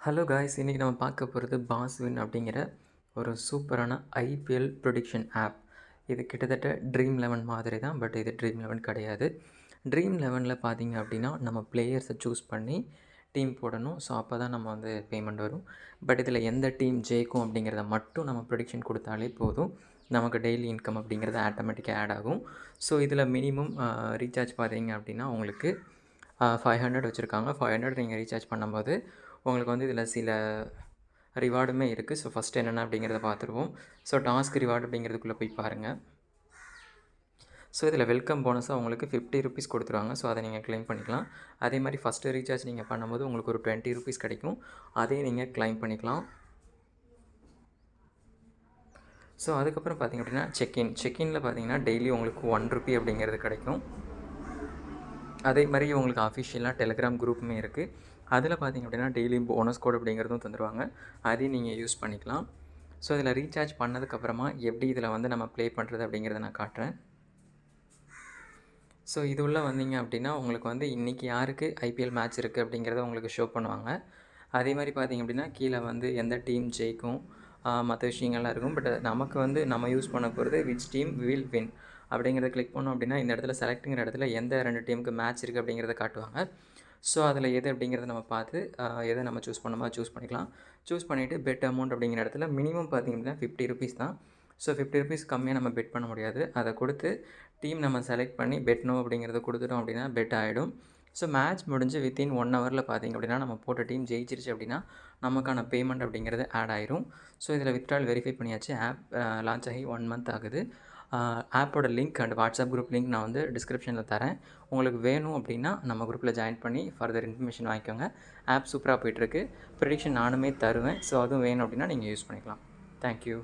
Hello guys, இன்றைக்கி நம்ம பார்க்க போகிறது பாஸ்வின் அப்படிங்கிற ஒரு சூப்பரான ஐபிஎல் ப்ரொடிக்ஷன் ஆப். இது கிட்டத்தட்ட ட்ரீம் லெவன் மாதிரி தான், பட் இது ட்ரீம் லெவன் கிடையாது. ட்ரீம் லெவனில் பார்த்தீங்க அப்படின்னா நம்ம பிளேயர்ஸை சூஸ் பண்ணி டீம் போடணும். ஸோ அப்போ தான் நம்ம வந்து பேமெண்ட் வரும். பட் இதில் எந்த டீம் ஜெயிக்கும் அப்படிங்கிறத மட்டும் நம்ம ப்ரொடிக்ஷன் கொடுத்தாலே போதும், நமக்கு டெய்லி இன்கம் அப்படிங்கிறது ஆட்டோமேட்டிக்காக ஆட் ஆகும். ஸோ இதில் மினிமம் ரீசார்ஜ் பார்த்தீங்க அப்படின்னா உங்களுக்கு 500 வச்சுருக்காங்க. 500 நீங்கள் ரீசார்ஜ் பண்ணும்போது உங்களுக்கு வந்து இதில் சில ரிவார்டுமே இருக்குது. ஸோ ஃபஸ்ட்டு என்னென்ன அப்படிங்கிறத பார்த்துருவோம். ஸோ டாஸ்க் ரிவார்டு அப்படிங்கிறதுக்குள்ளே போய் பாருங்கள். ஸோ இதில் வெல்கம் போனஸாக உங்களுக்கு 50 ருபீஸ் கொடுத்துருவாங்க. ஸோ அதை நீங்கள் க்ளைம் பண்ணிக்கலாம். அதே மாதிரி ஃபஸ்ட்டு ரீசார்ஜ் நீங்கள் பண்ணும்போது உங்களுக்கு ஒரு 20 ருபீஸ் கிடைக்கும். அதையும் நீங்கள் க்ளைம் பண்ணிக்கலாம். ஸோ அதுக்கப்புறம் பார்த்திங்க அப்படின்னா செக்இனில் பார்த்தீங்கன்னா டெய்லி உங்களுக்கு 1 ருபி அப்படிங்கிறது கிடைக்கும். அதே மாதிரி உங்களுக்கு அஃபிஷியலாக டெலிகிராம் குரூப்புமே இருக்குது. அதில் பார்த்திங்க அப்படின்னா டெய்லி போனஸ் கோட் அப்படிங்கிறதும் தந்துடுவாங்க. அதையும் நீங்கள் யூஸ் பண்ணிக்கலாம். ஸோ இதில் ரீசார்ஜ் பண்ணதுக்கப்புறமா எப்படி இதில் வந்து நம்ம ப்ளே பண்ணுறது அப்படிங்கிறத நான் காட்டுறேன். ஸோ இது உள்ள வந்தீங்க அப்படின்னா உங்களுக்கு வந்து இன்றைக்கி யாருக்கு ஐபிஎல் மேட்ச் இருக்குது அப்படிங்கிறத உங்களுக்கு ஷோ பண்ணுவாங்க. அதே மாதிரி பார்த்திங்க அப்படின்னா கீழே வந்து எந்த டீம் ஜெயிக்கும், மற்ற விஷயங்கள்லாம் இருக்கும். பட் நமக்கு வந்து நம்ம யூஸ் பண்ண போகிறது விச் டீம் வில் வின் அப்படிங்கிறத கிளிக் பண்ணோம் அப்படின்னா இந்த இடத்துல செலக்ட்டுங்கிற இடத்துல எந்த 2 டீமுக்கு மேட்ச் இருக்குது அப்படிங்கிறத காட்டுவாங்க. ஸோ அதில் எது அப்படிங்கிறத நம்ம பார்த்து எதை நம்ம சூஸ் பண்ணோமோ சூஸ் பண்ணிக்கலாம். சூஸ் பண்ணிவிட்டு பெட் அமௌண்ட் அப்படிங்கிற இடத்துல மினிமம் பார்த்திங்க அப்படின்னா 50 ருபீஸ் தான். ஸோ 50 ருபீஸ் கம்மியாக நம்ம பெட் பண்ண முடியாது. அதை கொடுத்து டீம் நம்ம செலக்ட் பண்ணி பெட் நோ அப்படிங்கிறத கொடுத்துட்டோம் அப்படின்னா பெட் ஆகிடும். ஸோ மேட்ச் முடிஞ்சு வித்தின் 1 ஹவரில் பார்த்திங்க அப்படின்னா நம்ம போட்ட டீம் ஜெயிச்சிருச்சு அப்படின்னா நமக்கான பேமெண்ட் அப்படிங்கிறது ஆட் ஆயிரும். ஸோ இதில் வித்ட்ரால் வெரிஃபை பண்ணியாச்சு. ஆப் லான்ச் ஆகி 1 மந்த் ஆகுது. ஆப்போட link and WhatsApp group link நான் வந்து டிஸ்கிரிப்ஷனில் தரேன். உங்களுக்கு வேணும் அப்படின்னா நம்ம குரூப்பில் ஜாயின் பண்ணி ஃபர்தர் இன்ஃபர்மேஷன் வாங்கிக்கோங்க. ஆப் சூப்பராக போய்ட்டுருக்கு. ப்ரெடிக்ஷன் நானுமே தருவேன். ஸோ அதுவும் வேணும் அப்படின்னா நீங்கள் யூஸ் பண்ணிக்கலாம். தேங்க்யூ.